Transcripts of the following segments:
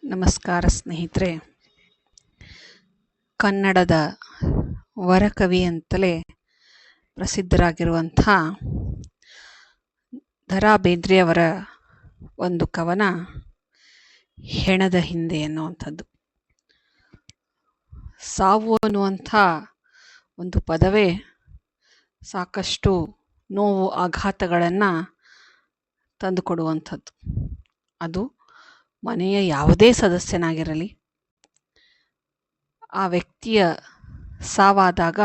ನಮಸ್ಕಾರ ಸ್ನೇಹಿತರೆ. ಕನ್ನಡದ ವರಕವಿ ಅಂತಲೇ ಪ್ರಸಿದ್ಧರಾಗಿರುವಂಥ ದ.ರಾ ಬೇಂದ್ರೆಯವರ ಒಂದು ಕವನ ಹೆಣದ ಹಿಂದೆ ಅನ್ನುವಂಥದ್ದು. ಸಾವು ಅನ್ನುವಂಥ ಒಂದು ಪದವೇ ಸಾಕಷ್ಟು ನೋವು ಆಘಾತಗಳನ್ನು ತಂದುಕೊಡುವಂಥದ್ದು. ಅದು ಮನೆಯ ಯಾವುದೇ ಸದಸ್ಯನಾಗಿರಲಿ, ಆ ವ್ಯಕ್ತಿಯ ಸಾವಾದಾಗ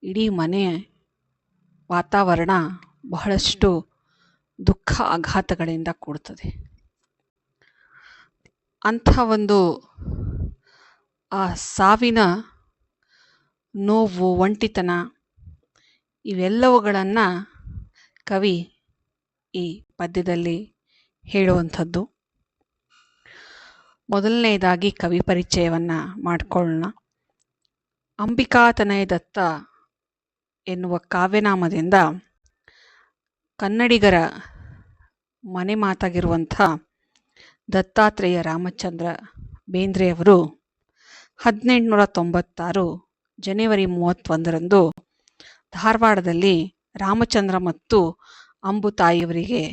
ಇಡೀ ಮನೆ ವಾತಾವರಣ ಬಹಳಷ್ಟು ದುಃಖ ಆಘಾತಗಳಿಂದ ಕೂಡ್ತದೆ. ಅಂಥ ಒಂದು ಆ ಸಾವಿನ ನೋವು, ಒಂಟಿತನ ಇವೆಲ್ಲವುಗಳನ್ನು ಕವಿ ಈ ಪದ್ಯದಲ್ಲಿ ಹೇಳುವಂಥದ್ದು. ಮೊದಲನೆಯದಾಗಿ ಕವಿ ಪರಿಚಯವನ್ನು ಮಾಡಿಕೊಳ್ಳೋಣ. ಅಂಬಿಕಾತನಯ ದತ್ತ ಎನ್ನುವ ಕಾವ್ಯನಾಮದಿಂದ ಕನ್ನಡಿಗರ ಮನೆ ಮಾತಾಗಿರುವಂಥ ದತ್ತಾತ್ರೇಯ ರಾಮಚಂದ್ರ ಬೇಂದ್ರೆಯವರು 1896 ಜನವರಿ 31ರಂದು ಧಾರವಾಡದಲ್ಲಿ ರಾಮಚಂದ್ರ ಮತ್ತು ಅಂಬು ತಾಯಿಯವರಿಗೆ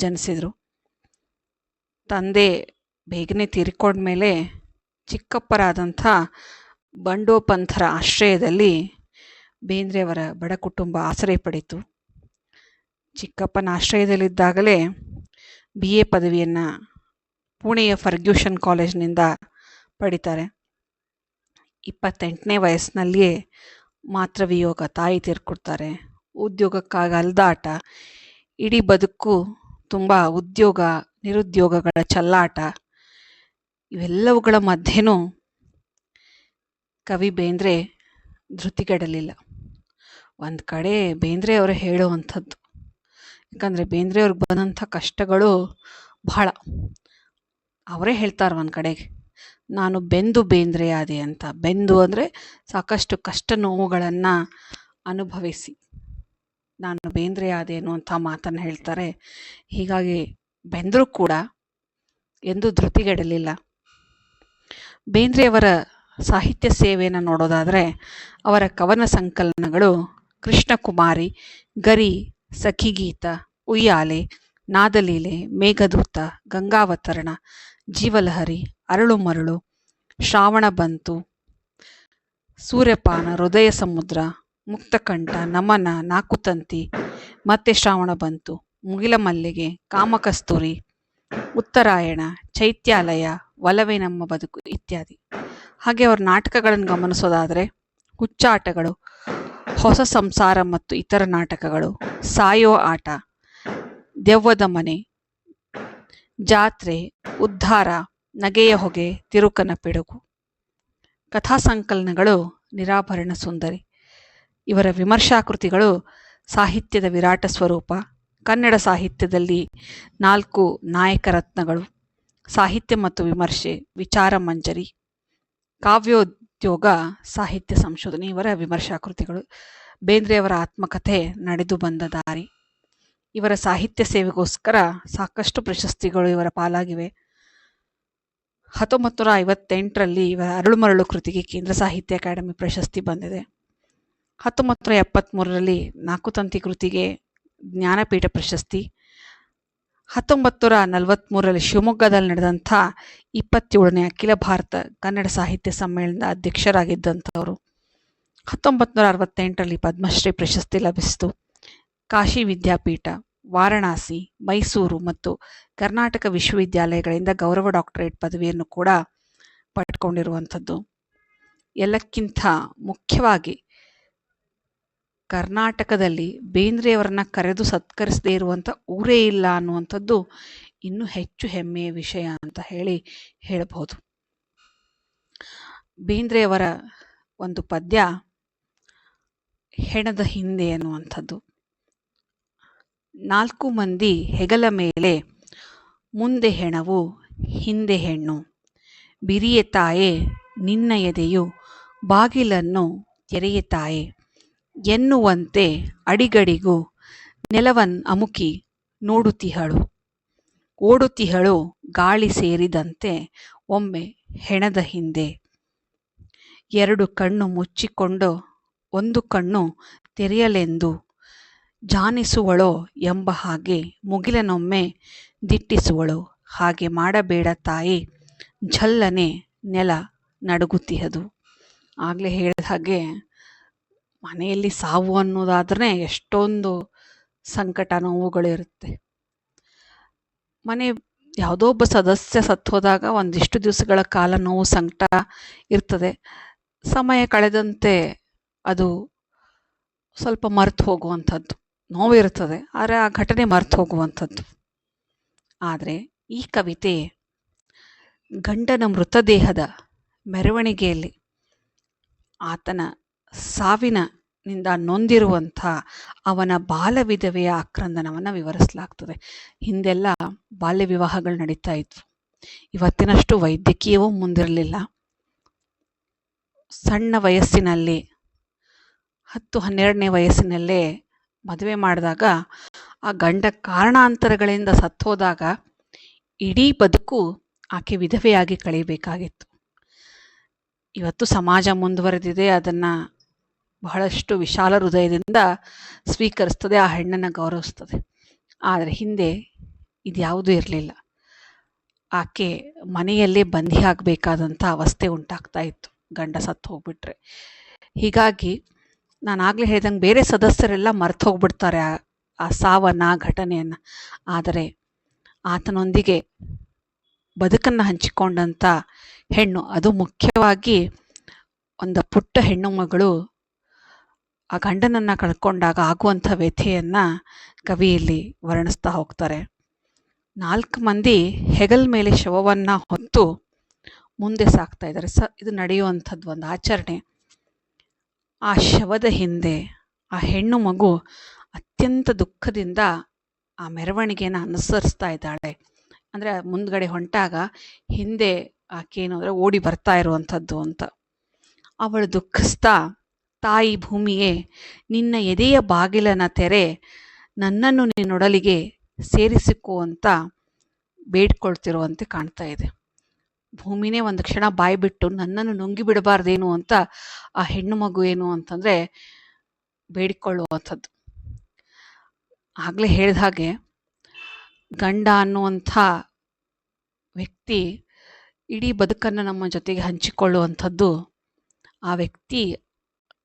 ಜನಿಸಿದರು. ತಂದೆ ಬೇಗನೆ ತೀರಿಕೊಂಡ್ಮೇಲೆ ಚಿಕ್ಕಪ್ಪರಾದಂಥ ಬಂಡೋಪಂಥರ ಆಶ್ರಯದಲ್ಲಿ ಬೇಂದ್ರೆಯವರ ಬಡ ಕುಟುಂಬ ಆಶ್ರಯ ಪಡೆಯಿತು. ಚಿಕ್ಕಪ್ಪನ ಆಶ್ರಯದಲ್ಲಿದ್ದಾಗಲೇ BA ಪದವಿಯನ್ನು ಪುಣೆಯ ಫರ್ಗ್ಯೂಷನ್ ಕಾಲೇಜ್ನಿಂದ ಪಡಿತಾರೆ. 28ನೇ ವಯಸ್ಸಿನಲ್ಲಿಯೇ ಮಾತೃವಿಯೋಗ, ತಾಯಿ ತೀರ್ಕೊಡ್ತಾರೆ. ಉದ್ಯೋಗಕ್ಕಾಗಿ ಅಲ್ದಾಟ, ಇಡೀ ಬದುಕು ತುಂಬ ಉದ್ಯೋಗ ನಿರುದ್ಯೋಗಗಳ ಚಲ್ಲಾಟ, ಇವೆಲ್ಲವುಗಳ ಮಧ್ಯೆನೂ ಕವಿ ಬೇಂದ್ರೆ ಧೃತಿಗೆಡಲಿಲ್ಲ. ಒಂದು ಕಡೆ ಬೇಂದ್ರೆ ಅವರು ಹೇಳುವಂಥದ್ದು, ಯಾಕಂದರೆ ಬೇಂದ್ರೆ ಅವ್ರಿಗೆ ಬಂದಂಥ ಕಷ್ಟಗಳು ಬಹಳ. ಅವರೇ ಹೇಳ್ತಾರೆ ಒಂದು ಕಡೆಗೆ, ನಾನು ಬೆಂದು ಬೇಂದ್ರೆ ಆದೆ ಅಂತ. ಬೆಂದು ಅಂದರೆ ಸಾಕಷ್ಟು ಕಷ್ಟ ನೋವುಗಳನ್ನು ಅನುಭವಿಸಿ ನಾನು ಬೇಂದ್ರೆ ಆದೆ ಅನ್ನುವಂಥ ಮಾತನ್ನು ಹೇಳ್ತಾರೆ. ಹೀಗಾಗಿ ಬೆಂದರೂ ಕೂಡ ಎಂದು ಧೃತಿಗೆಡಲಿಲ್ಲ. ಬೇಂದ್ರೆಯವರ ಸಾಹಿತ್ಯ ಸೇವೆಯನ್ನು ನೋಡೋದಾದರೆ ಅವರ ಕವನ ಸಂಕಲನಗಳು ಕೃಷ್ಣಕುಮಾರಿ, ಗರಿ, ಸಖಿಗೀತ, ಉಯ್ಯಾಲೆ, ನಾದಲೀಲೆ, ಮೇಘದೂತ, ಗಂಗಾವತರಣ, ಜೀವಲಹರಿ, ಅರಳು ಮರಳು, ಶ್ರಾವಣ ಬಂತು, ಸೂರ್ಯಪಾನ, ಹೃದಯ ಸಮುದ್ರ, ಮುಕ್ತಕಂಠ, ನಮನ, ನಾಕುತಂತಿ, ಮತ್ತೆ ಶ್ರಾವಣ ಬಂತು, ಮುಗಿಲ ಮಲ್ಲಿಗೆ, ಕಾಮಕಸ್ತೂರಿ, ಉತ್ತರಾಯಣ, ಚೈತ್ಯಾಲಯ, ಒಲವೇ ನಮ್ಮ ಬದುಕು ಇತ್ಯಾದಿ. ಹಾಗೆ ಅವರ ನಾಟಕಗಳನ್ನು ಗಮನಿಸೋದಾದರೆ ಹುಚ್ಚಾಟಗಳು, ಹೊಸ ಸಂಸಾರ ಮತ್ತು ಇತರ ನಾಟಕಗಳು, ಸಾಯೋ ಆಟ, ದೆವ್ವದ ಮನೆ, ಜಾತ್ರೆ, ಉದ್ಧಾರ, ನಗೆಯ ಹೊಗೆ, ತಿರುಕನ ಪಿಡುಗು. ಕಥಾ ಸಂಕಲನಗಳು ನಿರಾಭರಣ ಸುಂದರಿ. ಇವರ ವಿಮರ್ಶಾಕೃತಿಗಳು ಸಾಹಿತ್ಯದ ವಿರಾಟ ಸ್ವರೂಪ, ಕನ್ನಡ ಸಾಹಿತ್ಯದಲ್ಲಿ 4 ನಾಯಕ ರತ್ನಗಳು, ಸಾಹಿತ್ಯ ಮತ್ತು ವಿಮರ್ಶೆ, ವಿಚಾರ ಮಂಜರಿ, ಕಾವ್ಯೋದ್ಯೋಗ, ಸಾಹಿತ್ಯ ಸಂಶೋಧನೆ ಇವರ ವಿಮರ್ಶಾಕೃತಿಗಳು. ಬೇಂದ್ರೆಯವರ ಆತ್ಮಕಥೆ ನಡೆದು ಬಂದ ದಾರಿ. ಇವರ ಸಾಹಿತ್ಯ ಸೇವೆಗೋಸ್ಕರ ಸಾಕಷ್ಟು ಪ್ರಶಸ್ತಿಗಳು ಇವರ ಪಾಲಾಗಿವೆ. 1958ರಲ್ಲಿ ಇವರ ಅರಳು ಮರಳು ಕೃತಿಗೆ ಕೇಂದ್ರ ಸಾಹಿತ್ಯ ಅಕಾಡೆಮಿ ಪ್ರಶಸ್ತಿ ಬಂದಿದೆ. 1973ರಲ್ಲಿ ನಾಕುತಂತಿ ಕೃತಿಗೆ ಜ್ಞಾನಪೀಠ ಪ್ರಶಸ್ತಿ. 1943ರಲ್ಲಿ ಶಿವಮೊಗ್ಗದಲ್ಲಿ ನಡೆದಂಥ 27ನೇ ಅಖಿಲ ಭಾರತ ಕನ್ನಡ ಸಾಹಿತ್ಯ ಸಮ್ಮೇಳನದ ಅಧ್ಯಕ್ಷರಾಗಿದ್ದಂಥವರು. 1968ರಲ್ಲಿ ಪದ್ಮಶ್ರೀ ಪ್ರಶಸ್ತಿ ಲಭಿಸಿತು. ಕಾಶಿ ವಿದ್ಯಾಪೀಠ, ವಾರಣಾಸಿ, ಮೈಸೂರು ಮತ್ತು ಕರ್ನಾಟಕ ವಿಶ್ವವಿದ್ಯಾಲಯಗಳಿಂದ ಗೌರವ ಡಾಕ್ಟರೇಟ್ ಪದವಿಯನ್ನು ಕೂಡ ಪಡ್ಕೊಂಡಿರುವಂಥದ್ದು. ಎಲ್ಲಕ್ಕಿಂತ ಮುಖ್ಯವಾಗಿ ಕರ್ನಾಟಕದಲ್ಲಿ ಬೇಂದ್ರೆಯವರನ್ನ ಕರೆದು ಸತ್ಕರಿಸದೇ ಇರುವಂಥ ಊರೇ ಇಲ್ಲ ಅನ್ನುವಂಥದ್ದು ಇನ್ನೂ ಹೆಚ್ಚು ಹೆಮ್ಮೆಯ ವಿಷಯ ಅಂತ ಹೇಳಬಹುದು. ಬೇಂದ್ರೆಯವರ ಒಂದು ಪದ್ಯ ಹೆಣದ ಹಿಂದೆ ಅನ್ನುವಂಥದ್ದು. 4 ಮಂದಿ ಹೆಗಲ ಮೇಲೆ, ಮುಂದೆ ಹೆಣವು ಹಿಂದೆ ಹೆಣ್ಣು, ಬಿರಿಯ ತಾಯೆ ನಿನ್ನ ಎದೆಯು ಬಾಗಿಲನ್ನು ತೆರೆಯ ತಾಯೆ ಎನ್ನುವಂತೆ ಅಡಿಗಡಿಗೂ ನೆಲವನ್ ಅಮುಕಿ ನೋಡುತ್ತಿಹಳು. ಓಡುತಿಹಳು ಗಾಳಿ ಸೇರಿದಂತೆ ಒಮ್ಮೆ ಹೆಣದ ಹಿಂದೆ. ಎರಡು ಕಣ್ಣು ಮುಚ್ಚಿಕೊಂಡು ಒಂದು ಕಣ್ಣು ತೆರೆಯಲೆಂದು ಜಾನಿಸುವಳೋ ಎಂಬ ಹಾಗೆ ಮುಗಿಲನೊಮ್ಮೆ ದಿಟ್ಟಿಸುವಳು. ಹಾಗೆ ಮಾಡಬೇಡ ತಾಯಿ, ಝಲ್ಲನೆ ನೆಲ ನಡುಗುತ್ತಿಹದು. ಆಗಲೇ ಹೇಳಿದ ಹಾಗೆ ಮನೆಯಲ್ಲಿ ಸಾವು ಅನ್ನೋದಾದ್ರೆ ಎಷ್ಟೊಂದು ಸಂಕಟ ನೋವುಗಳಿರುತ್ತೆ. ಮನೆ ಯಾವುದೋ ಒಬ್ಬ ಸದಸ್ಯ ಸತ್ತೋದಾಗ ಒಂದಿಷ್ಟು ದಿವಸಗಳ ಕಾಲ ನೋವು ಸಂಕಟ ಇರ್ತದೆ. ಸಮಯ ಕಳೆದಂತೆ ಅದು ಸ್ವಲ್ಪ ಮರೆತು ಹೋಗುವಂಥದ್ದು. ನೋವು ಇರ್ತದೆ, ಆದರೆ ಆ ಘಟನೆ ಮರೆತು ಹೋಗುವಂಥದ್ದು. ಆದರೆ ಈ ಕವಿತೆ ಗಂಡನ ಮೃತದೇಹದ ಮೆರವಣಿಗೆಯಲ್ಲಿ ಆತನ ಸಾವಿನಿಂದ ನೊಂದಿರುವಂಥ ಅವನ ಬಾಲ ವಿಧವೆಯ ಆಕ್ರಂದನವನ್ನು ವಿವರಿಸಲಾಗ್ತದೆ. ಹಿಂದೆಲ್ಲ ಬಾಲ್ಯ ವಿವಾಹಗಳು ನಡೀತಾ ಇದ್ವು. ಇವತ್ತಿನಷ್ಟು ವೈದ್ಯಕೀಯವೂ ಮುಂದಿರಲಿಲ್ಲ. ಸಣ್ಣ ವಯಸ್ಸಿನಲ್ಲಿ 10-12ನೇ ವಯಸ್ಸಿನಲ್ಲೇ ಮದುವೆ ಮಾಡಿದಾಗ ಆ ಗಂಡ ಕಾರಣಾಂತರಗಳಿಂದ ಸತ್ತೋದಾಗ ಇಡೀ ಬದುಕು ಆಕೆ ವಿಧವೆಯಾಗಿ ಕಳೆಯಬೇಕಾಗಿತ್ತು. ಇವತ್ತು ಸಮಾಜ ಮುಂದುವರೆದಿದೆ, ಅದನ್ನು ಬಹಳಷ್ಟು ವಿಶಾಲ ಹೃದಯದಿಂದ ಸ್ವೀಕರಿಸ್ತದೆ, ಆ ಹೆಣ್ಣನ್ನು ಗೌರವಿಸ್ತದೆ. ಆದರೆ ಹಿಂದೆ ಇದ್ಯಾವುದೂ ಇರಲಿಲ್ಲ. ಆಕೆ ಮನೆಯಲ್ಲೇ ಬಂಧಿಯಾಗಬೇಕಾದಂಥ ಅವಸ್ಥೆ ಉಂಟಾಗ್ತಾ ಇತ್ತು ಗಂಡ ಸತ್ತು ಹೋಗ್ಬಿಟ್ರೆ. ಹೀಗಾಗಿ ನಾನು ಆಗಲೇ ಹೇಳ್ದಂಗೆ ಬೇರೆ ಸದಸ್ಯರೆಲ್ಲ ಮರೆತು ಹೋಗ್ಬಿಡ್ತಾರೆ ಆ ಸಾವನ್ನು, ಆ ಘಟನೆಯನ್ನು. ಆದರೆ ಆತನೊಂದಿಗೆ ಬದುಕನ್ನು ಹಂಚಿಕೊಂಡಂಥ ಹೆಣ್ಣು, ಅದು ಮುಖ್ಯವಾಗಿ ಒಂದು ಪುಟ್ಟ ಹೆಣ್ಣು ಮಗಳು ಆ ಗಂಡನನ್ನು ಕಳ್ಕೊಂಡಾಗ ಆಗುವಂಥ ವ್ಯಥೆಯನ್ನು ಕವಿಯಲ್ಲಿ ವರ್ಣಿಸ್ತಾ ಹೋಗ್ತಾರೆ. 4 ಮಂದಿ ಹೆಗಲ್ ಮೇಲೆ ಶವವನ್ನು ಹೊತ್ತು ಮುಂದೆ ಸಾಕ್ತಾ ಇದ್ದಾರೆ. ಇದು ನಡೆಯುವಂಥದ್ದು ಒಂದು ಆಚರಣೆ. ಆ ಶವದ ಹಿಂದೆ ಆ ಹೆಣ್ಣು ಮಗು ಅತ್ಯಂತ ದುಃಖದಿಂದ ಆ ಮೆರವಣಿಗೆಯನ್ನು ಅನುಸರಿಸ್ತಾ ಇದ್ದಾಳೆ. ಅಂದರೆ ಮುಂದ್ಗಡೆ ಹೊಂಟಾಗ ಹಿಂದೆ ಆಕೇನು ಅಂದರೆ ಓಡಿ ಬರ್ತಾ ಇರುವಂಥದ್ದು ಅಂತ. ಅವಳು ದುಃಖಿಸ್ತಾ, ತಾಯಿ ಭೂಮಿಯೇ, ನಿನ್ನ ಎದೆಯ ಬಾಗಿಲನ ತೆರೆ, ನನ್ನನ್ನು ನಿನ್ನೊಡಲಿಗೆ ಸೇರಿಸಿಕೋ ಅಂತ ಬೇಡ್ಕೊಳ್ತಿರುವಂತೆ ಕಾಣ್ತಾ ಇದೆ. ಭೂಮಿನೇ ಒಂದು ಕ್ಷಣ ಬಾಯಿ ಬಿಟ್ಟು ನನ್ನನ್ನು ನುಂಗಿ ಬಿಡಬಾರ್ದೇನು ಅಂತ ಆ ಹೆಣ್ಣು ಮಗು ಏನು ಅಂತಂದರೆ ಬೇಡಿಕೊಳ್ಳುವಂಥದ್ದು. ಆಗಲೇ ಹೇಳಿದ ಹಾಗೆ ಗಂಡ ಅನ್ನುವಂಥ ವ್ಯಕ್ತಿ ಇಡೀ ಬದುಕನ್ನು ನಮ್ಮ ಜೊತೆಗೆ ಹಂಚಿಕೊಳ್ಳುವಂಥದ್ದು. ಆ ವ್ಯಕ್ತಿ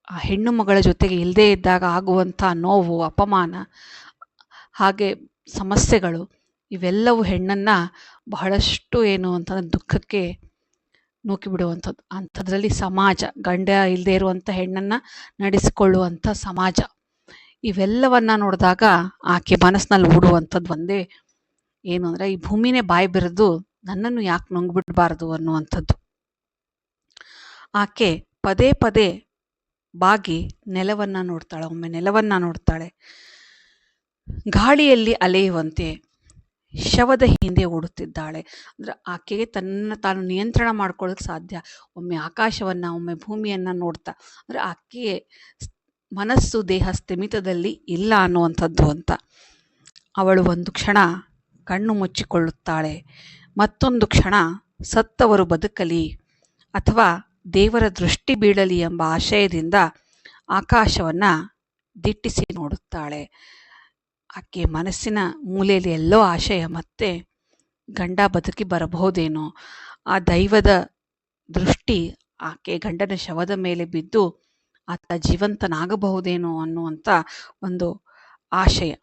ಆ ಹೆಣ್ಣು ಮಗಳ ಜೊತೆಗೆ ಇಲ್ಲದೇ ಇದ್ದಾಗ ಆಗುವಂಥ ನೋವು, ಅಪಮಾನ, ಹಾಗೆ ಸಮಸ್ಯೆಗಳು, ಇವೆಲ್ಲವೂ ಹೆಣ್ಣನ್ನು ಬಹಳಷ್ಟು ಏನು ಅಂತಂದರೆ ದುಃಖಕ್ಕೆ ನೂಕಿಬಿಡುವಂಥದ್ದು. ಅಂಥದ್ರಲ್ಲಿ ಸಮಾಜ, ಗಂಡ ಇಲ್ಲದೇ ಇರುವಂಥ ಹೆಣ್ಣನ್ನು ನಡೆಸಿಕೊಳ್ಳುವಂಥ ಸಮಾಜ, ಇವೆಲ್ಲವನ್ನು ನೋಡಿದಾಗ ಆಕೆ ಮನಸ್ಸಿನಲ್ಲಿ ಓಡುವಂಥದ್ದು ಒಂದೇ ಏನು ಅಂದರೆ, ಈ ಭೂಮಿನೇ ಬಾಯಿ ಬಿರಿದು ನನ್ನನ್ನು ಯಾಕೆ ನುಂಗ್ಬಿಡ್ಬಾರ್ದು ಅನ್ನುವಂಥದ್ದು. ಆಕೆ ಪದೇ ಪದೇ ಬಾಗಿ ನೆಲವನ್ನು ನೋಡ್ತಾಳೆ. ಒಮ್ಮೆ ನೆಲವನ್ನು ನೋಡ್ತಾಳೆ. ಗಾಳಿಯಲ್ಲಿ ಅಲೆಯುವಂತೆ ಶವದ ಹಿಂದೆ ಓಡುತ್ತಿದ್ದಾಳೆ. ಅಂದರೆ ಆಕೆಗೆ ತಾನು ನಿಯಂತ್ರಣ ಮಾಡ್ಕೊಳ್ಳೋಕೆ ಸಾಧ್ಯ. ಒಮ್ಮೆ ಆಕಾಶವನ್ನು, ಒಮ್ಮೆ ಭೂಮಿಯನ್ನು ನೋಡ್ತಾ, ಅಂದರೆ ಆಕೆಗೆ ಮನಸ್ಸು, ದೇಹ ಸ್ಥಿಮಿತದಲ್ಲಿ ಇಲ್ಲ ಅನ್ನುವಂಥದ್ದು ಅಂತ. ಅವಳು ಒಂದು ಕ್ಷಣ ಕಣ್ಣು ಮುಚ್ಚಿಕೊಳ್ಳುತ್ತಾಳೆ. ಮತ್ತೊಂದು ಕ್ಷಣ ಸತ್ತವರು ಬದುಕಲಿ ಅಥವಾ ದೇವರ ದೃಷ್ಟಿ ಬೀಳಲಿ ಎಂಬ ಆಶಯದಿಂದ ಆಕಾಶವನ್ನು ದಿಟ್ಟಿಸಿ ನೋಡುತ್ತಾಳೆ. ಆಕೆ ಮನಸ್ಸಿನ ಮೂಲೆಯಲ್ಲಿ ಎಲ್ಲೋ ಆಶಯ, ಮತ್ತೆ ಗಂಡ ಬದುಕಿ ಬರಬಹುದೇನೋ, ಆ ದೈವದ ದೃಷ್ಟಿ ಆಕೆ ಗಂಡನ ಶವದ ಮೇಲೆ ಬಿದ್ದು ಆತ ಜೀವಂತನಾಗಬಹುದೇನೋ ಅನ್ನುವಂಥ ಒಂದು ಆಶಯ.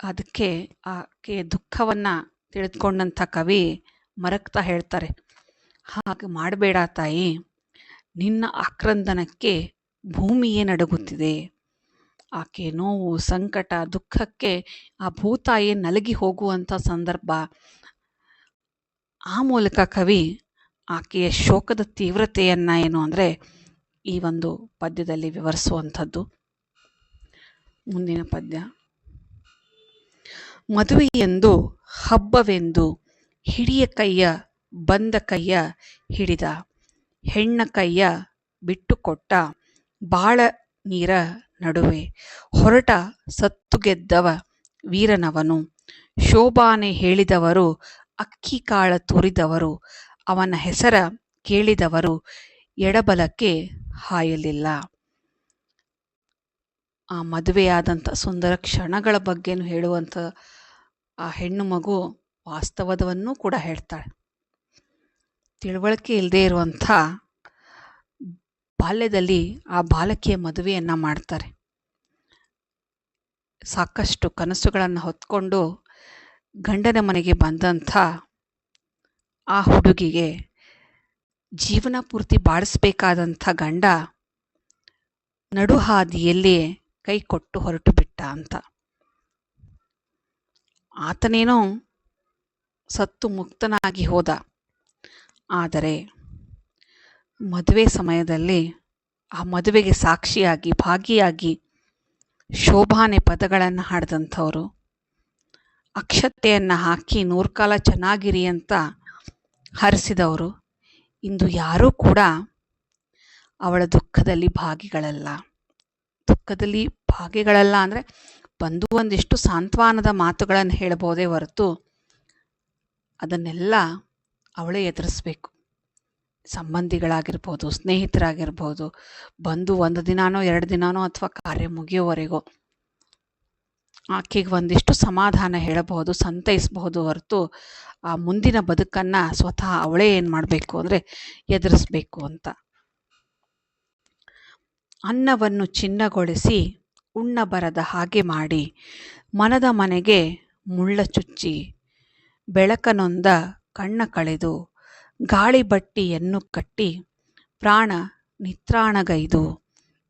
ಅದಕ್ಕೆ ಆಕೆ ದುಃಖವನ್ನು ತಿಳಿದುಕೊಂಡಂಥ ಕವಿ ಮರಕ್ತಾ ಹೇಳ್ತಾರೆ, ಹಾಗೆ ಮಾಡಬೇಡ ತಾಯಿ, ನಿನ್ನ ಆಕ್ರಂದನಕ್ಕೆ ಭೂಮಿಯೇ ನಡುಗುತ್ತಿದೆ. ಆಕೆ ನೋವು, ಸಂಕಟ, ದುಃಖಕ್ಕೆ ಆ ಭೂತಾಯಿ ನಲಗಿ ಹೋಗುವಂಥ ಸಂದರ್ಭ. ಆ ಮೂಲಕ ಕವಿ ಆಕೆಯ ಶೋಕದ ತೀವ್ರತೆಯನ್ನು ಏನು ಅಂದರೆ ಈ ಒಂದು ಪದ್ಯದಲ್ಲಿ ವಿವರಿಸುವಂಥದ್ದು. ಮುಂದಿನ ಪದ್ಯ. ಮದುವೆಯೆಂದು ಹಬ್ಬವೆಂದು ಹಿಡಿಯ ಕೈಯ ಬಂದ ಕೈಯ ಹಿಡಿದ, ಹೆಣ್ಣ ಕೈಯ ಬಿಟ್ಟುಕೊಟ್ಟ ಬಾಳ ನೀರ ನಡುವೆ ಹೊರಟ ಸತ್ತು ಗೆದ್ದವ ವೀರನವನು, ಶೋಭಾನೆ ಹೇಳಿದವರು, ಅಕ್ಕಿ ಕಾಳ ತುರಿದವರು, ಅವನ ಹೆಸರ ಕೇಳಿದವರು ಎಡಬಲಕ್ಕೆ ಹಾಯಲಿಲ್ಲ. ಆ ಮದುವೆಯಾದಂಥ ಸುಂದರ ಕ್ಷಣಗಳ ಬಗ್ಗೆನೂ ಹೇಳುವಂಥ ಆ ಹೆಣ್ಣು ಮಗು ವಾಸ್ತವದವನ್ನೂ ಕೂಡ ಹೇಳ್ತಾಳೆ. ತಿಳುವಳಿಕೆ ಇಲ್ಲದೆ ಇರುವಂಥ ಬಾಲ್ಯದಲ್ಲಿ ಆ ಬಾಲಕಿಯ ಮದುವೆಯನ್ನು ಮಾಡ್ತಾರೆ. ಸಾಕಷ್ಟು ಕನಸುಗಳನ್ನು ಹೊತ್ಕೊಂಡು ಗಂಡನ ಮನೆಗೆ ಬಂದಂಥ ಆ ಹುಡುಗಿಗೆ ಜೀವನ ಪೂರ್ತಿ ಬಾಳಿಸ್ಬೇಕಾದಂಥ ಗಂಡ ನಡುಹಾದಿಯಲ್ಲಿಯೇ ಕೈ ಕೊಟ್ಟು ಹೊರಟು ಬಿಟ್ಟ ಅಂತ. ಆತನೇನೋ ಸತ್ತು ಮುಕ್ತನಾಗಿ ಹೋದ. ಆದರೆ ಮದುವೆ ಸಮಯದಲ್ಲಿ ಆ ಮದುವೆಗೆ ಸಾಕ್ಷಿಯಾಗಿ ಭಾಗಿಯಾಗಿ ಶೋಭಾನೆ ಪದಗಳನ್ನು ಹಾಡಿದಂಥವರು, ಅಕ್ಷತೆಯನ್ನು ಹಾಕಿ ನೂರ್ಕಾಲ ಚೆನ್ನಾಗಿರಿ ಅಂತ ಹರಿಸಿದವರು ಇಂದು ಯಾರೂ ಕೂಡ ಅವಳ ದುಃಖದಲ್ಲಿ ಭಾಗಿಗಳಲ್ಲ. ದುಃಖದಲ್ಲಿ ಭಾಗಿಗಳಲ್ಲ ಅಂದರೆ ಬಂದು ಒಂದಿಷ್ಟು ಸಾಂತ್ವನದ ಮಾತುಗಳನ್ನು ಹೇಳಬಹುದೇ ಹೊರತು ಅದನ್ನೆಲ್ಲ ಅವಳೇ ಎದುರಿಸ್ಬೇಕು. ಸಂಬಂಧಿಗಳಾಗಿರ್ಬೋದು, ಸ್ನೇಹಿತರಾಗಿರ್ಬೋದು, ಬಂದು 1 ದಿನಾನೋ 2 ದಿನಾನೋ ಅಥವಾ ಕಾರ್ಯ ಮುಗಿಯೋವರೆಗೂ ಆಕೆಗೆ ಒಂದಿಷ್ಟು ಸಮಾಧಾನ ಹೇಳಬಹುದು, ಸಂತೈಸಬಹುದು ಹೊರತು ಆ ಮುಂದಿನ ಬದುಕನ್ನು ಸ್ವತಃ ಅವಳೇ ಏನು ಮಾಡಬೇಕು ಅಂದರೆ ಎದುರಿಸ್ಬೇಕು ಅಂತ. ಅನ್ನವನ್ನು ಚಿನ್ನಗೊಳಿಸಿ ಉಣ್ಣಬರದ ಹಾಗೆ ಮಾಡಿ, ಮನದ ಮನೆಗೆ ಮುಳ್ಳ ಚುಚ್ಚಿ, ಬೆಳಕನೊಂದ ಕಣ್ಣ ಕಳೆದು, ಗಾಳಿ ಬಟ್ಟಿಯನ್ನು ಕಟ್ಟಿ, ಪ್ರಾಣ ನಿತ್ರಾಣಗೈದು,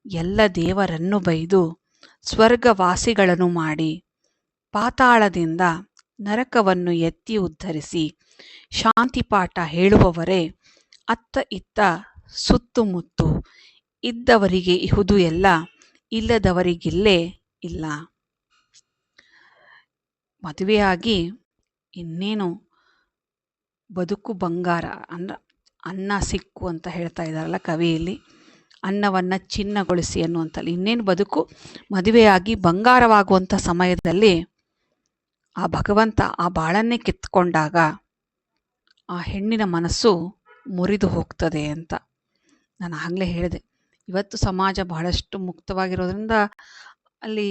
ಎಲ್ಲ ದೇವರನ್ನು ಬೈದು, ಸ್ವರ್ಗವಾಸಿಗಳನ್ನು ಮಾಡಿ, ಪಾತಾಳದಿಂದ ನರಕವನ್ನು ಎತ್ತಿ ಉದ್ಧರಿಸಿ, ಶಾಂತಿಪಾಠ ಹೇಳುವವರೇ ಅತ್ತ ಇತ್ತ ಸುತ್ತುಮುತ್ತು, ಇದ್ದವರಿಗೆ ಇಹುದು ಎಲ್ಲ, ಇಲ್ಲದವರಿಗಿಲ್ಲೇ ಇಲ್ಲ. ಮದುವೆಯಾಗಿ ಇನ್ನೇನು ಬದುಕು ಬಂಗಾರ ಅಂದ್ರೆ ಅನ್ನ ಸಿಕ್ಕು ಅಂತ ಹೇಳ್ತಾ ಇದ್ದಾರಲ್ಲ ಕವಿಯಲ್ಲಿ, ಅನ್ನವನ್ನು ಚಿನ್ನಗೊಳಿಸಿ ಅನ್ನುವಂಥಲ್ಲಿ ಇನ್ನೇನು ಬದುಕು ಮದುವೆಯಾಗಿ ಬಂಗಾರವಾಗುವಂಥ ಸಮಯದಲ್ಲಿ ಆ ಭಗವಂತ ಆ ಬಾಳನ್ನೇ ಕಿತ್ಕೊಂಡಾಗ ಆ ಹೆಣ್ಣಿನ ಮನಸ್ಸು ಮುರಿದು ಹೋಗ್ತದೆ ಅಂತ ನಾನು ಆಗಲೇ ಹೇಳಿದೆ. ಇವತ್ತು ಸಮಾಜ ಬಹಳಷ್ಟು ಮುಕ್ತವಾಗಿರೋದ್ರಿಂದ ಅಲ್ಲಿ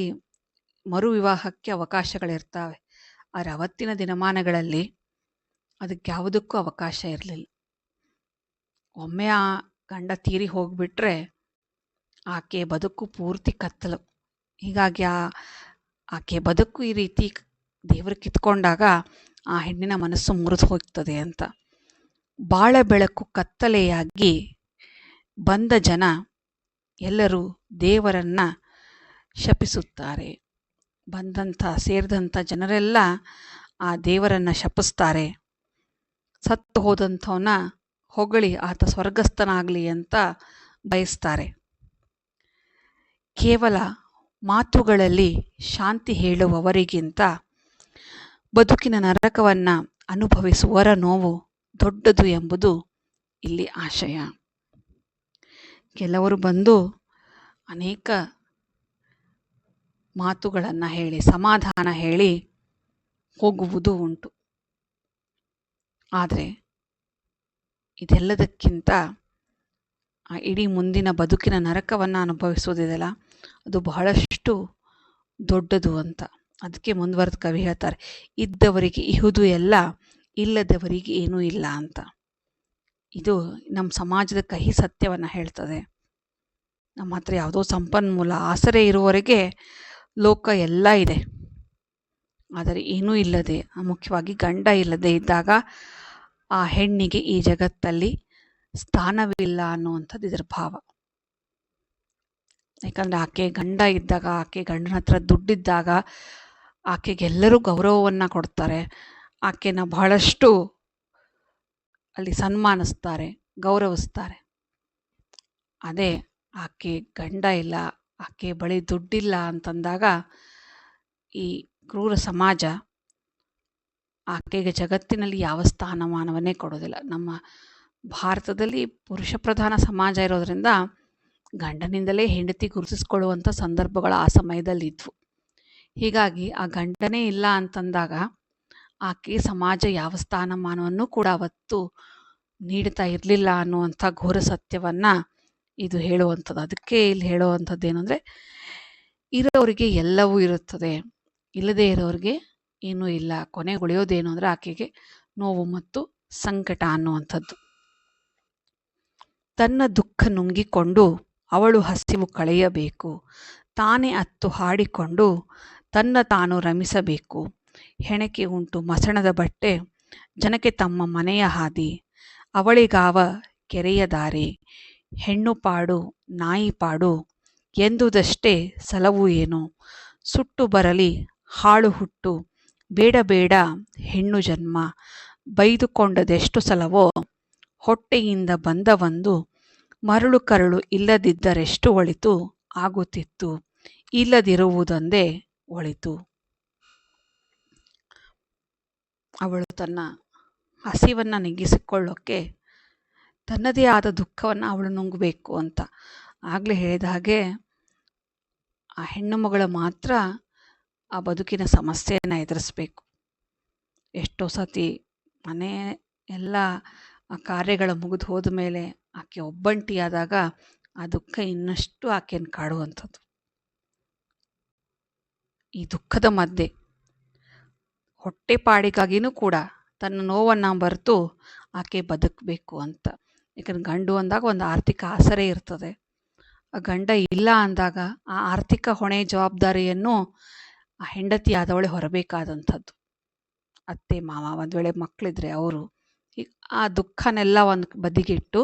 ಮರು ವಿವಾಹಕ್ಕೆ ಅವಕಾಶಗಳಿರ್ತವೆ. ಆದರೆ ಅವತ್ತಿನ ದಿನಮಾನಗಳಲ್ಲಿ ಅದಕ್ಕೆ ಯಾವುದಕ್ಕೂ ಅವಕಾಶ ಇರಲಿಲ್ಲ. ಒಮ್ಮೆ ಆ ಗಂಡ ತೀರಿ ಹೋಗಿಬಿಟ್ರೆ ಆಕೆ ಬದುಕು ಪೂರ್ತಿ ಕತ್ತಲು. ಹೀಗಾಗಿ ಆಕೆ ಬದುಕು ಈ ರೀತಿ ದೇವರು ಕಿತ್ಕೊಂಡಾಗ ಆ ಹೆಣ್ಣಿನ ಮನಸ್ಸು ಮುರಿದು ಹೋಗ್ತದೆ ಅಂತ. ಬಾಳ ಬೆಳಕು ಕತ್ತಲೆಯಾಗಿ ಬಂದ ಜನ ಎಲ್ಲರೂ ದೇವರನ್ನು ಶಪಿಸುತ್ತಾರೆ. ಸೇರಿದಂಥ ಜನರೆಲ್ಲ ಆ ದೇವರನ್ನು ಶಪಿಸ್ತಾರೆ. ಸತ್ತು ಹೋದಂಥವನ್ನ ಹೊಗಳಿ ಆತ ಸ್ವರ್ಗಸ್ಥನಾಗಲಿ ಅಂತ ಬಯಸ್ತಾರೆ. ಕೇವಲ ಮಾತುಗಳಲ್ಲಿ ಶಾಂತಿ ಹೇಳುವವರಿಗಿಂತ ಬದುಕಿನ ನರಕವನ್ನು ಅನುಭವಿಸುವವರ ನೋವು ದೊಡ್ಡದು ಎಂಬುದು ಇಲ್ಲಿ ಆಶಯ. ಕೆಲವರು ಬಂದು ಅನೇಕ ಮಾತುಗಳನ್ನು ಹೇಳಿ ಸಮಾಧಾನ ಹೇಳಿ ಹೋಗುವುದು ಉಂಟು. ಆದರೆ ಇದೆಲ್ಲದಕ್ಕಿಂತ ಇಡೀ ಮುಂದಿನ ಬದುಕಿನ ನರಕವನ್ನು ಅನುಭವಿಸೋದಿದೆಯಲ್ಲ, ಅದು ಬಹಳಷ್ಟು ದೊಡ್ಡದು ಅಂತ. ಅದಕ್ಕೆ ಮುಂದುವರೆದ ಕವಿ ಹೇಳ್ತಾರೆ, ಇದ್ದವರಿಗೆ ಇಹುದು ಎಲ್ಲ, ಇಲ್ಲದವರಿಗೆ ಏನೂ ಇಲ್ಲ ಅಂತ. ಇದು ನಮ್ಮ ಸಮಾಜದ ಕಹಿ ಸತ್ಯವನ್ನು ಹೇಳ್ತದೆ. ನಮ್ಮ ಹತ್ರ ಯಾವುದೋ ಸಂಪನ್ಮೂಲ ಆಸರೆ ಇರುವವರೆಗೆ ಲೋಕ ಎಲ್ಲ ಇದೆ. ಆದರೆ ಏನೂ ಇಲ್ಲದೆ, ಮುಖ್ಯವಾಗಿ ಗಂಡ ಇಲ್ಲದೆ ಇದ್ದಾಗ ಆ ಹೆಣ್ಣಿಗೆ ಈ ಜಗತ್ತಲ್ಲಿ ಸ್ಥಾನವಿಲ್ಲ ಅನ್ನುವಂಥದ್ದು ಇದರ ಭಾವ. ಯಾಕಂದರೆ ಆಕೆ ಗಂಡ ಇದ್ದಾಗ, ಆಕೆ ಗಂಡನ ಹತ್ರ ದುಡ್ಡಿದ್ದಾಗ ಆಕೆಗೆಲ್ಲರೂ ಗೌರವವನ್ನು ಕೊಡ್ತಾರೆ. ಆಕೆನ ಬಹಳಷ್ಟು ಅಲ್ಲಿ ಸನ್ಮಾನಿಸ್ತಾರೆ, ಗೌರವಿಸ್ತಾರೆ. ಅದೇ ಆಕೆ ಗಂಡ ಇಲ್ಲ, ಆಕೆ ಬಳಿ ದುಡ್ಡಿಲ್ಲ ಅಂತಂದಾಗ ಈ ಕ್ರೂರ ಸಮಾಜ ಆಕೆಗೆ ಜಗತ್ತಿನಲ್ಲಿ ಯಾವ ಸ್ಥಾನಮಾನವನ್ನೇ ಕೊಡೋದಿಲ್ಲ. ನಮ್ಮ ಭಾರತದಲ್ಲಿ ಪುರುಷ ಪ್ರಧಾನ ಸಮಾಜ ಇರೋದರಿಂದ ಗಂಡನಿಂದಲೇ ಹೆಂಡತಿ ಗುರುತಿಸ್ಕೊಳ್ಳುವಂಥ ಸಂದರ್ಭಗಳು ಆ ಸಮಯದಲ್ಲಿ ಇದ್ವು. ಹೀಗಾಗಿ ಆ ಗಂಡನೇ ಇಲ್ಲ ಅಂತಂದಾಗ ಆಕೆ ಸಮಾಜ ಯಾವ ಸ್ಥಾನಮಾನವನ್ನು ಕೂಡ ಅವತ್ತು ನೀಡ್ತಾ ಇರಲಿಲ್ಲ ಅನ್ನುವಂಥ ಘೋರ ಸತ್ಯವನ್ನ ಇದು ಹೇಳುವಂಥದ್ದು. ಅದಕ್ಕೆ ಇಲ್ಲಿ ಹೇಳುವಂಥದ್ದು ಏನು ಅಂದರೆ, ಇರೋರಿಗೆ ಎಲ್ಲವೂ ಇರುತ್ತದೆ, ಇಲ್ಲದೇ ಇರೋರಿಗೆ ಏನೂ ಇಲ್ಲ. ಕೊನೆಗೊಳಿಯೋದೇನು ಅಂದರೆ ಆಕೆಗೆ ನೋವು ಮತ್ತು ಸಂಕಟ ಅನ್ನುವಂಥದ್ದು. ತನ್ನ ದುಃಖ ನುಂಗಿಕೊಂಡು ಅವಳು ಹಸಿವು ಕಳೆಯಬೇಕು, ತಾನೇ ಅತ್ತು ಹಾಡಿಕೊಂಡು ತನ್ನ ತಾನು ರಮಿಸಬೇಕು. ಹೆಣಕ್ಕೆ ಉಂಟು ಮಸಣದ ಬಟ್ಟೆ, ಜನಕ್ಕೆ ತಮ್ಮ ಮನೆಯ ಹಾದಿ, ಅವಳಿಗಾವ ಕೆರೆಯ ದಾರಿ, ಹೆಣ್ಣು ಪಾಡು ನಾಯಿ ಪಾಡು ಎಂದುದಷ್ಟೇ ಸಲವು ಏನು, ಸುಟ್ಟು ಬರಲಿ ಹಾಳು ಹುಟ್ಟು, ಬೇಡ ಬೇಡ ಹೆಣ್ಣು ಜನ್ಮ, ಬೈದುಕೊಂಡದೆಷ್ಟು ಸಲವೋ ಹೊಟ್ಟೆಯಿಂದ ಬಂದ ಒಂದು, ಮರಳು ಕರಳು ಇಲ್ಲದಿದ್ದರೆಷ್ಟು ಒಳಿತು ಆಗುತ್ತಿತ್ತು, ಇಲ್ಲದಿರುವುದೊಂದೇ ಒಳಿತು. ಅವಳು ತನ್ನ ಹಸಿವನ್ನು ನೀಗಿಸಿಕೊಳ್ಳೋಕ್ಕೆ ತನ್ನದೇ ಆದ ದುಃಖವನ್ನು ಅವಳು ನುಂಗಬೇಕು ಅಂತ ಆಗಲೇ ಹೇಳಿದ ಹಾಗೆ, ಆ ಹೆಣ್ಣು ಮಗಳು ಮಾತ್ರ ಆ ಬದುಕಿನ ಸಮಸ್ಯೆಯನ್ನು ಎದುರಿಸ್ಬೇಕು. ಎಷ್ಟೋ ಸತಿ ಮನೆ ಎಲ್ಲ ಆ ಕಾರ್ಯಗಳ ಮುಗಿದು ಹೋದ ಮೇಲೆ ಆಕೆ ಒಬ್ಬಂಟಿಯಾದಾಗ ಆ ದುಃಖ ಇನ್ನಷ್ಟು ಆಕೆಯನ್ನು ಕಾಡುವಂಥದ್ದು. ಈ ದುಃಖದ ಮಧ್ಯೆ ಹೊಟ್ಟೆಪಾಡಿಗಾಗಿನೂ ಕೂಡ ತನ್ನ ನೋವನ್ನು ಬರೆತು ಆಕೆ ಬದುಕಬೇಕು ಅಂತ. ಯಾಕಂದ್ರೆ ಗಂಡು ಅಂದಾಗ ಒಂದು ಆರ್ಥಿಕ ಆಸರೆ ಇರ್ತದೆ, ಆ ಗಂಡ ಇಲ್ಲ ಅಂದಾಗ ಆ ಆರ್ಥಿಕ ಹೊಣೆ ಜವಾಬ್ದಾರಿಯನ್ನು ಆ ಹೆಂಡತಿ ಆದವಳೆ ಹೊರಬೇಕಾದಂಥದ್ದು. ಅತ್ತೆ ಮಾವ ಒಂದು ವೇಳೆ ಮಕ್ಕಳಿದ್ರೆ ಅವರು ಆ ದುಃಖನೆಲ್ಲ ಒಂದು ಬದಿಗಿಟ್ಟು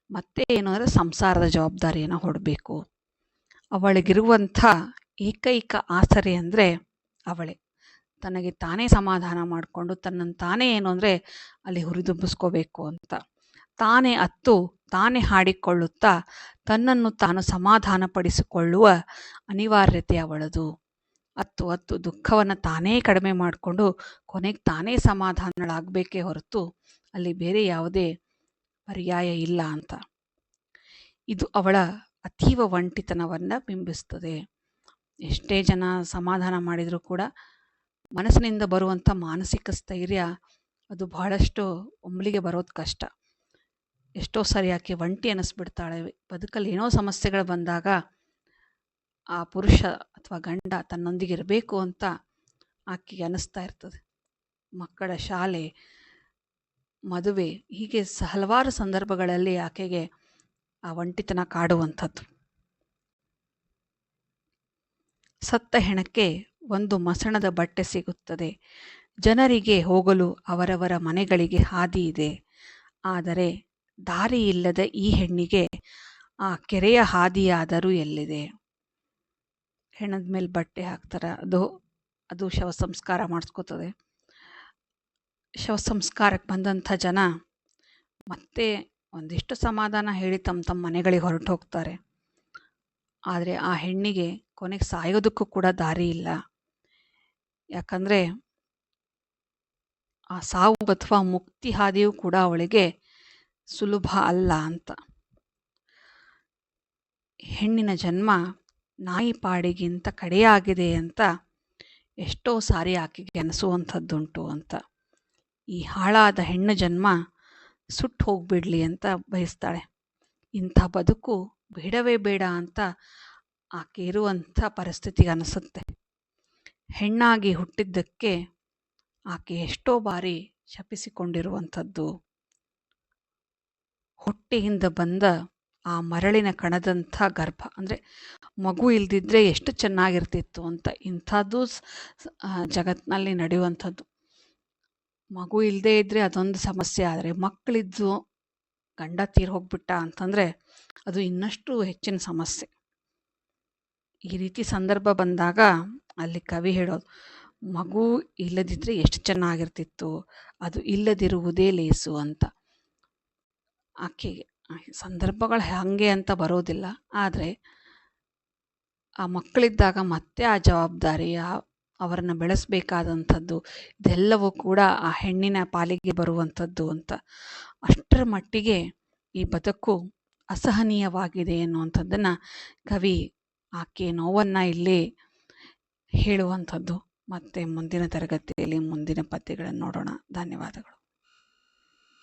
ಮತ್ತೆ ಏನು ಅಂದರೆ ಸಂಸಾರದ ಜವಾಬ್ದಾರಿಯನ್ನು ಹೊಡಬೇಕು. ಅವಳಿಗಿರುವಂಥ ಏಕೈಕ ಆಸರೆ ಅಂದರೆ ಅವಳೇ. ತನಗೆ ತಾನೇ ಸಮಾಧಾನ ಮಾಡಿಕೊಂಡು ತನ್ನನ್ನು ತಾನೇ ಏನು ಅಂದರೆ ಅಲ್ಲಿ ಹುರಿದುಂಬಿಸ್ಕೋಬೇಕು ಅಂತ ತಾನೇ ಅತ್ತು ತಾನೇ ಹಾಡಿಕೊಳ್ಳುತ್ತಾ ತನ್ನನ್ನು ತಾನು ಸಮಾಧಾನ ಪಡಿಸಿಕೊಳ್ಳುವ ಅನಿವಾರ್ಯತೆ ಅವಳದು. ಅತ್ತು ಅತ್ತು ದುಃಖವನ್ನು ತಾನೇ ಕಡಿಮೆ ಮಾಡಿಕೊಂಡು ಕೊನೆಗೆ ತಾನೇ ಸಮಾಧಾನಗಳಾಗಬೇಕೇ ಹೊರತು ಅಲ್ಲಿ ಬೇರೆ ಯಾವುದೇ ಪರ್ಯಾಯ ಇಲ್ಲ ಅಂತ. ಇದು ಅವಳ ಅತೀವ ಒಂಟಿತನವನ್ನು ಬಿಂಬಿಸ್ತದೆ. ಎಷ್ಟೇ ಜನ ಸಮಾಧಾನ ಮಾಡಿದರೂ ಕೂಡ ಮನಸ್ಸಿನಿಂದ ಬರುವಂಥ ಮಾನಸಿಕ ಸ್ಥೈರ್ಯ ಅದು ಬಹಳಷ್ಟು ಒಮ್ಮೆಲಿಗೆ ಬರೋದು ಕಷ್ಟ. ಎಷ್ಟೋ ಸರಿ ಆಕೆ ಒಂಟಿ ಅನ್ನಿಸ್ಬಿಡ್ತಾಳೆ. ಬದುಕಲ್ಲಿ ಏನೋ ಸಮಸ್ಯೆಗಳು ಬಂದಾಗ ಆ ಪುರುಷ ಅಥವಾ ಗಂಡ ತನ್ನೊಂದಿಗೆ ಇರಬೇಕು ಅಂತ ಆಕೆಗೆ ಅನ್ನಿಸ್ತಾ ಇರ್ತದೆ. ಮಕ್ಕಳ ಶಾಲೆ, ಮದುವೆ, ಹೀಗೆ ಹಲವಾರು ಸಂದರ್ಭಗಳಲ್ಲಿ ಆಕೆಗೆ ಆ ಒಂಟಿತನ ಕಾಡುವಂಥದ್ದು. ಸತ್ತ ಹೆಣಕ್ಕೆ ಒಂದು ಮಸಣದ ಬಟ್ಟೆ ಸಿಗುತ್ತದೆ, ಜನರಿಗೆ ಹೋಗಲು ಅವರವರ ಮನೆಗಳಿಗೆ ಹಾದಿ ಇದೆ, ಆದರೆ ದಾರಿ ಇಲ್ಲದ ಈ ಹೆಣ್ಣಿಗೆ ಆ ಕೆರೆಯ ಹಾದಿಯಾದರೂ ಎಲ್ಲಿದೆ. ಹೆಣದ ಮೇಲೆ ಬಟ್ಟೆ ಹಾಕ್ತಾರೆ, ಅದು ಶವ ಸಂಸ್ಕಾರ ಮಾಡಿಸ್ಕೋತದೆ. ಶವ ಸಂಸ್ಕಾರಕ್ಕೆ ಬಂದಂಥ ಜನ ಮತ್ತೆ ಒಂದಿಷ್ಟು ಸಮಾಧಾನ ಹೇಳಿ ತಮ್ಮ ತಮ್ಮ ಮನೆಗಳಿಗೆ ಹೊರಟು ಹೋಗ್ತಾರೆ. ಆದರೆ ಆ ಹೆಣ್ಣಿಗೆ ಕೊನೆಗೆ ಸಾಯೋದಕ್ಕೂ ಕೂಡ ದಾರಿ ಇಲ್ಲ. ಯಾಕಂದರೆ ಆ ಸಾವು ಅಥವಾ ಮುಕ್ತಿ ಹಾದಿಯೂ ಕೂಡ ಅವಳಿಗೆ ಸುಲಭ ಅಲ್ಲ ಅಂತ. ಹೆಣ್ಣಿನ ಜನ್ಮ ನಾಯಿ ಪಾಡಿಗಿಂತ ಕಡೆಯಾಗಿದೆ ಅಂತ ಎಷ್ಟೋ ಸಾರಿ ಆಕೆಗೆ ಅನಿಸುವಂಥದ್ದುಂಟು ಅಂತ. ಈ ಹಾಳಾದ ಹೆಣ್ಣು ಜನ್ಮ ಸುಟ್ಟು ಹೋಗ್ಬಿಡ್ಲಿ ಅಂತ ಬಯಸ್ತಾಳೆ. ಇಂಥ ಬದುಕು ಬೇಡವೇ ಬೇಡ ಅಂತ ಆಕೆ ಇರುವಂಥ ಪರಿಸ್ಥಿತಿಗೆ ಅನಿಸುತ್ತೆ. ಹೆಣ್ಣಾಗಿ ಹುಟ್ಟಿದ್ದಕ್ಕೆ ಆಕೆ ಎಷ್ಟೋ ಬಾರಿ ಶಪಿಸಿಕೊಂಡಿರುವಂಥದ್ದು. ಹೊಟ್ಟೆಯಿಂದ ಬಂದ ಆ ಮರಳಿನ ಕಣದಂಥ ಗರ್ಭ ಅಂದರೆ ಮಗು ಇಲ್ದಿದ್ರೆ ಎಷ್ಟು ಚೆನ್ನಾಗಿರ್ತಿತ್ತು ಅಂತ. ಇಂಥದ್ದು ಜಗತ್ತಿನಲ್ಲಿ ನಡೆಯುವಂಥದ್ದು. ಮಗು ಇಲ್ಲದೇ ಇದ್ದರೆ ಅದೊಂದು ಸಮಸ್ಯೆ, ಆದರೆ ಮಕ್ಕಳಿದ್ದು ಗಂಡ ತೀರ್ ಹೋಗ್ಬಿಟ್ಟ ಅಂತಂದರೆ ಅದು ಇನ್ನಷ್ಟು ಹೆಚ್ಚಿನ ಸಮಸ್ಯೆ. ಈ ರೀತಿ ಸಂದರ್ಭ ಬಂದಾಗ ಅಲ್ಲಿ ಕವಿ ಹೇಳೋದು, ಮಗು ಇಲ್ಲದಿದ್ದರೆ ಎಷ್ಟು ಚೆನ್ನಾಗಿರ್ತಿತ್ತು, ಅದು ಇಲ್ಲದಿರುವುದೇ ಲೇಸು ಅಂತ. ಆಕೆಗೆ ಸಂದರ್ಭಗಳು ಹಾಗೆ ಅಂತ ಬರೋದಿಲ್ಲ, ಆದರೆ ಆ ಮಕ್ಕಳಿದ್ದಾಗ ಮತ್ತೆ ಆ ಜವಾಬ್ದಾರಿ, ಅವರನ್ನು ಬೆಳೆಸಬೇಕಾದಂಥದ್ದು ಇದೆಲ್ಲವೂ ಕೂಡ ಆ ಹೆಣ್ಣಿನ ಪಾಲಿಗೆ ಬರುವಂಥದ್ದು ಅಂತ. ಅಷ್ಟರ ಮಟ್ಟಿಗೆ ಈ ಬದುಕು ಅಸಹನೀಯವಾಗಿದೆ ಎನ್ನುವಂಥದ್ದನ್ನು ಕವಿ ಆಕೆ ನೋವನ್ನು ಇಲ್ಲಿ ಹೇಳುವಂಥದ್ದು. ಮತ್ತೆ ಮುಂದಿನ ತರಗತಿಯಲ್ಲಿ ಮುಂದಿನ ಪದ್ಯಗಳನ್ನು ನೋಡೋಣ. ಧನ್ಯವಾದಗಳು.